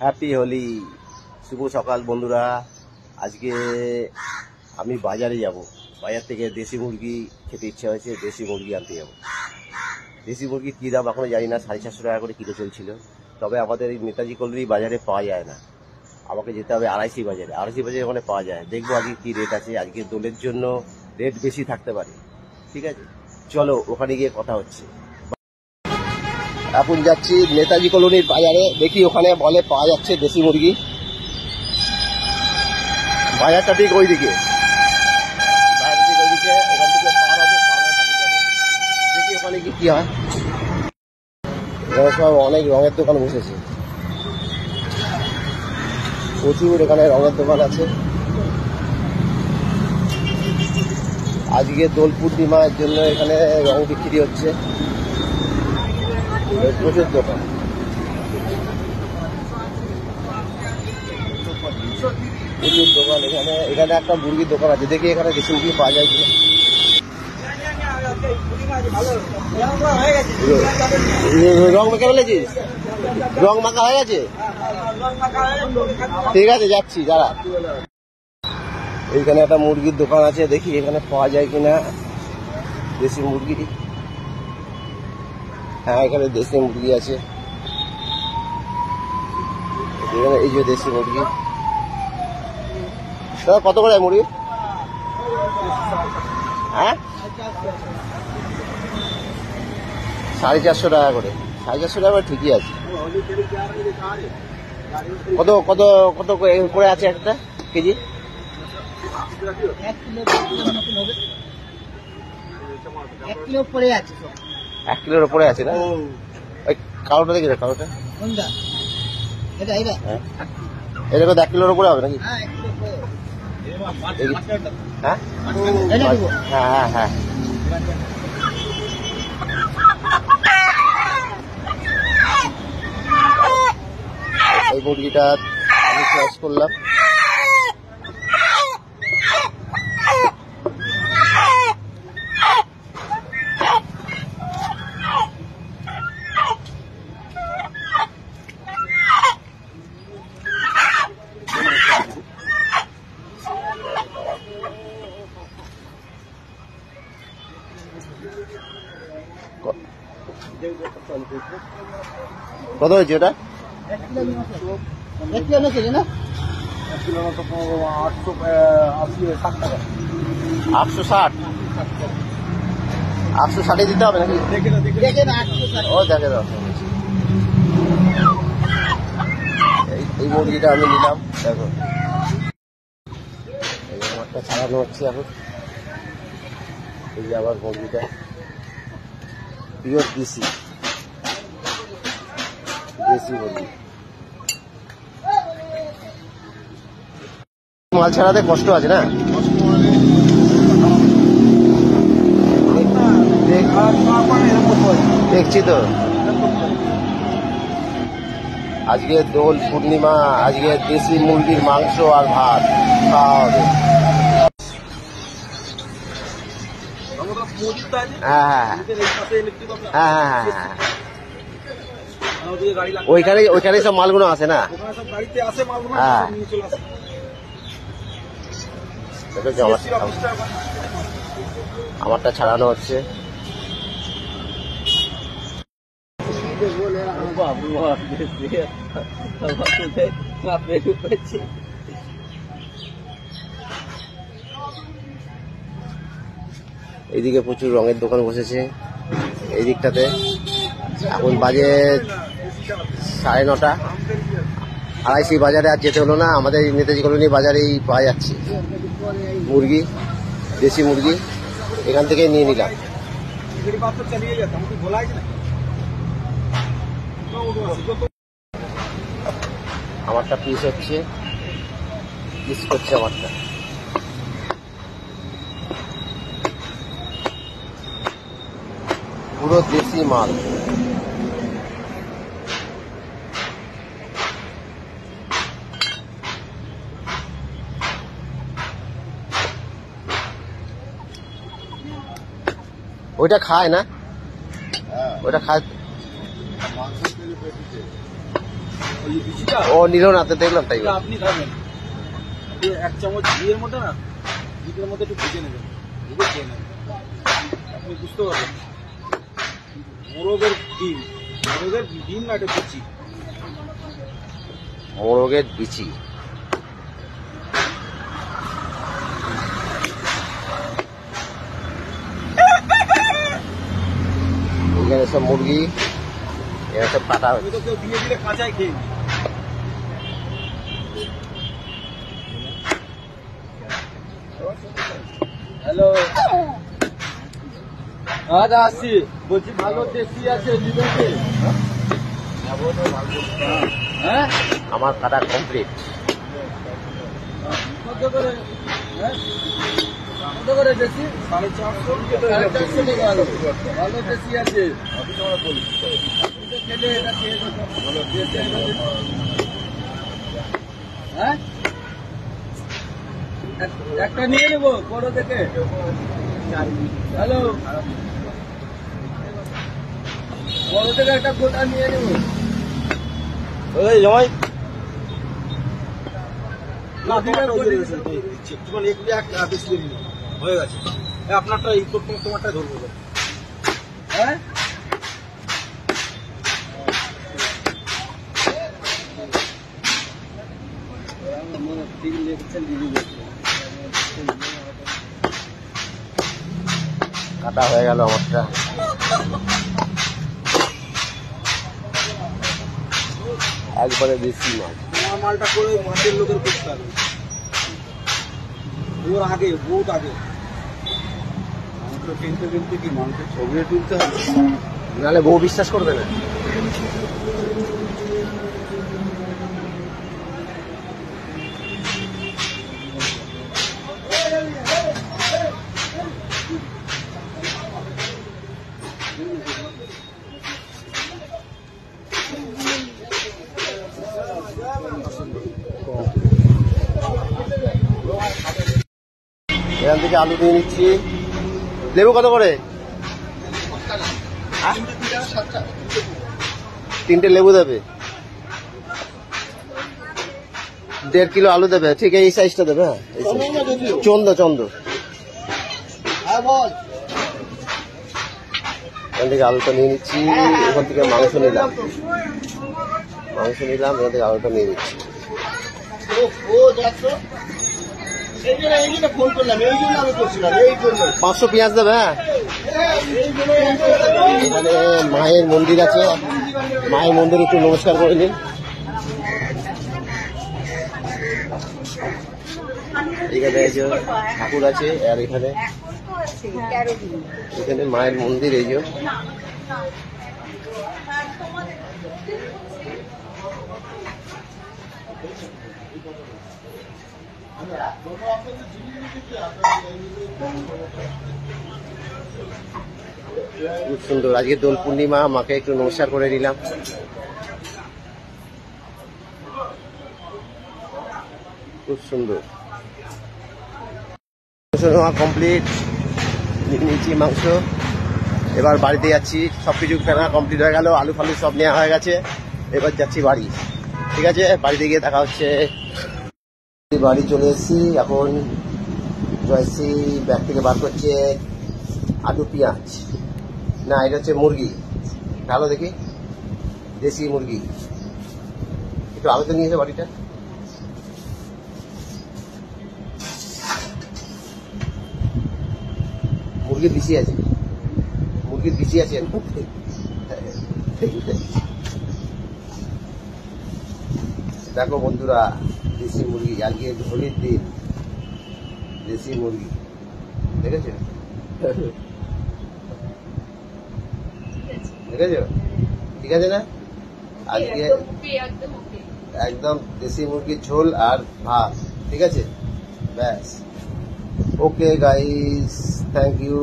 Happy Holi, শুভ সকাল বন্ধুরা। আজকে আমি বাজারে যাব। বাজার থেকে দেশি মুরগি খেতে ইচ্ছা হয়েছে, দেশি মুরগি আনতে যাব। দেশি মুরগির কী দাম এখনো জানি না, 450 টাকা করে কিলো চলছিল। তবে আমাদের এই নেতাজি কলোনি বাজারে পাওয়া যায় না, আমাকে যেতে হবে আড়াইশি বাজারে। আড়াইশি বাজারে ওখানে পাওয়া যায়। দেখবো আজকে কী রেট আছে। আজকে দোলের জন্য রেট বেশি থাকতে পারে। ঠিক আছে, চলো ওখানে গিয়ে কথা হচ্ছে। এখন যাচ্ছি নেতাজি কলোনির বাজারে, দেখি ওখানে বলে পাওয়া যাচ্ছে দেশি মুরগি। বাজারটা ঠিক ওইদিকে, এখান থেকে পার হবে, দেখি ওখানে কি হয়। এখানে সব অনেক রঙের দোকান বসেছে, প্রচুর এখানে রঙের দোকান আছে। আজকে দোল পূর্ণিমার জন্য এখানে রং বিক্রি হচ্ছে, প্রচুর দোকান। প্রচুর দোকান এখানে। এখানে একটা মুরগির দোকান আছে, দেখি এখানে দেশি মুরগি পাওয়া যায় কিনা। রং মাখা ফেলেছিস? রং মাখা হয়ে গেছে? ঠিক আছে, যাচ্ছি যারা। এইখানে একটা মুরগির দোকান আছে, দেখি এখানে পাওয়া যায় কিনা দেশি মুরগি। হ্যাঁ, এখানে দেশি মুরগি আছে। এখানে এই যে দেশি মুরগি। কত করে মুরগি? হ্যাঁ, 450 টাকা করে। 450 টাকা ঠিকই আছে। কত কত কত করে আছে একটা কেজি? 1 কিলো পরে আছে। 1 কিলোর উপরে আছে না? ওই কালোটা দেখি, কালোটা এটা হ্যাঁ, এটা কত 1 কিলোর উপরে হবে নাকি? হ্যাঁ হ্যাঁ হ্যাঁ হ্যাঁ। এই মুরগিটা আমি চয়েস করলাম। কত হয়েছে ওটা? 1 কিলো না ছিল না? 1 কিলো তো 860 টাকা। 860? 860 দিতে হবে নাকি? দেখে না 860। ও দেখে দাও। এই মুরগিটা আমি নিলাম। দেখো এই আমারটা ছাড়ানো হচ্ছে এখন। এই যে আবার মুরগিটা পিওর দেশি মুরগি। মাল ছাড়াতে কষ্ট আছে না? দেখছি তো। আজকে দোল পূর্ণিমা, আজকে দেশি মুরগির মাংস আর ভাত খাওয়া হবে। হ্যাঁ হ্যাঁ হ্যাঁ হ্যাঁ, ওইখানে সব মালগুলো আছে না? হ্যাঁ, আমারটা ছাড়ানো হচ্ছে। এইদিকে প্রচুর রঙের দোকান বসেছে এই দিকটাতে। এখন বাজে 9:30। আড়াইশি বাজারে আর যেতে হলো না, আমাদের নেতাজি কলোনি বাজারেই পাওয়া যাচ্ছে মুরগি, দেশি মুরগি। এখান থেকে নিয়ে নিলাম। আমারটা পিস হচ্ছে, পিস করছে আমারটা। পুরো দেশি মাল। ওইটা খায় না? ওইটা খায়। ওই বিচিটা ও নিল না তো, দেখলাম তাই। এটা আপনি খাবেন, এই 1 চামচ ঘিয়ের মধ্যে না, ঘিয়ের মধ্যে একটু ভেজে নেবেন, ভেজে খেয়ে নেবেন, আপনি বুঝতে পারবেন। মোরগের ডিম না, এটা বিচি। মোরগের বিচি। এখানে সব মুরগি, এখানে সব কাটা আমি তো কেউ দিয়ে দিলে কাঁচাই খেয়ে নিই। হ্যালো, আজ আসছি, বলছি ভালো দেশি আছে দিবেন কি? হ্যাঁ, আমার কাটা কমপ্লিট। কত করে? হ্যাঁ, কত করে দেশি? 450 টাকা ভালো, ভালো দেশি আছে। আপনি তো খেলে এটা খেয়ে দেখো, ভালো দেশি আছে। হ্যাঁ, একটা নিয়ে নেবো বড় থেকে। হ্যালো, বড় থেকে একটা গোটা নিয়ে নেবো। ওই জমাই না, তোমারটা দিচ্ছি, একটুখানি একটু এক বেশি দিয়ে নিন, হয়ে গেছে। আপনারটা এই তোমারটা ধরবো। হ্যাঁ, কাটা হয়ে গেল আমারটা। একবারে দেশি মাছ। তোমার মালটা করে মাছের লোকের করতে হবে, ওর আগে, বহুত আগে। মাংস কিনতে কি মাংসের ছবি তুলতে হবে, নাহলে বউ বিশ্বাস করবে না। এখান থেকে আলু নিয়ে নিচ্ছি। লেবু কত করে? 3টে লেবু দেবে, 1.5 কিলো আলু দেবে। ঠিক এই সাইজটা দেবে। হ্যাঁ, চন্দ চন্দ। হ্যাঁ বল। এখান থেকে আলুটা নিয়ে নিচ্ছি। এখান থেকে মাংস নিলাম, এখান থেকে আলুটা নিয়ে নিচ্ছি। ও দেখো, এই জন্য ফোন করলাম, এই জন্য আমি করছিলাম, এই জন্য 500 পেঁয়াজ দেবে। হ্যাঁ, এখানে মায়ের মন্দির আছে, মায়ের মন্দির একটু নমস্কার করে নিন। এখানে এই যে ঠাকুর আছে, আর এখানে মায়ের মন্দির। এই যে খুব সুন্দর। আজকে দোল পূর্ণিমা, মাকে একটু নমস্কার করে নিলাম। খুব সুন্দর। কমপ্লিট, নিয়েছি মাংস। এবার বাড়িতে যাচ্ছি, সবকিছু কেনা কমপ্লিট হয়ে গেল, আলু ফালু সব নেওয়া হয়ে গেছে। এবার যাচ্ছি বাড়ি। ঠিক আছে, বাড়িতে গিয়ে দেখা হচ্ছে। বাড়ি চলে এসেছি। এখন জয়শ্রী ব্যাগ থেকে বার করছে আলু পেঁয়াজ। না, এটা হচ্ছে মুরগি। ভালো দেখি, দেশি মুরগি। একটু আলোতে নিয়েছে বাড়িটা। মুরগির বিচি আছে, এর মধ্যে। দেখো বন্ধুরা, দেশি মুরগি। আজকে হোলির দিন, দেশি মুরগি দেখেছো? ঠিক আছে না? আজকে একদম দেশি মুরগির ঝোল আর ভাত। ঠিক আছে, ব্যাস। Okay guys, thank you.